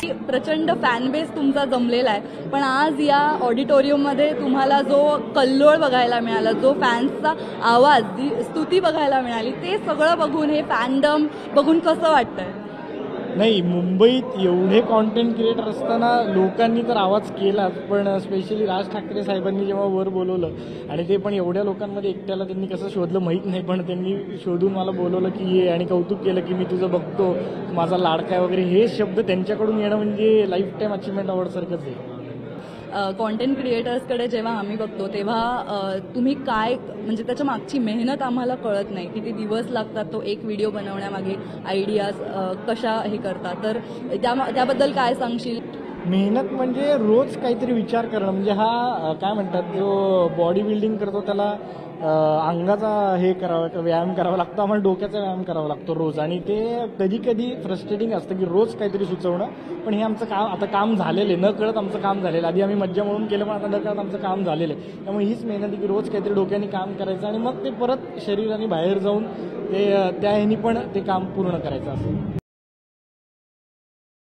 प्रचंड fan base तुमचा जमलेला आहे, पण आज या ऑडिटोरियममध्ये तुम्हाला जो कल्लोळ बघायला मिळाला, जो फॅन्सचा आवाज, जी स्तुती बघायला मिळाली, ते सगळं बघून, हे फॅनडम बघून कसं वाटतंय? नाही, मुंबईत एवढे कॉन्टेंट क्रिएटर असताना लोकांनी तर आवाज केलाच, पण स्पेशली राज ठाकरे साहेबांनी जेव्हा वर बोलवलं आणि ते पण एवढ्या लोकांमध्ये एकट्याला त्यांनी कसं शोधलं माहीत नाही, पण त्यांनी शोधून मला बोलवलं की ये आणि कौतुक केलं की मी तुझं बघतो, माझा लाडका आहे वगैरे, हे शब्द त्यांच्याकडून येणं म्हणजे लाईफ टाईम अचिव्हमेंट अवॉर्डसारखंच आहे. कॉन्टेंट क्रिएटर्सकडे जेव्हा आम्ही बघतो तेव्हा तुम्ही काय, म्हणजे त्याच्या मागची मेहनत आम्हाला कळत नाही, किती दिवस लागतात तो एक व्हिडिओ बनवण्यामागे, आयडियाज कशा हे करतात, तर त्याबद्दल काय सांगशील? मेहनत म्हणजे रोज काहीतरी विचार करणं, म्हणजे हा काय म्हणतात, जो बॉडी बिल्डिंग करतो त्याला अंगाचा हे करावा, व्यायाम करावा लागतो, आम्हाला डोक्याचा व्यायाम करावा लागतो रोज, आणि ते कधी कधी फ्रस्ट्रेटिंग असतं की रोज काहीतरी सुचवणं, पण हे आमचं काम, आता काम झालेलं आहे, न कळत आमचं काम झालेलं. आधी आम्ही मज्जा म्हणून केलं, पण आता न कळत आमचं काम झालेलं आहे. त्यामुळे हीच मेहनत की रोज काहीतरी डोक्याने काम करायचं आणि मग ते परत शरीराने बाहेर जाऊन ते त्या ह्यानी पण ते काम पूर्ण करायचं असतं.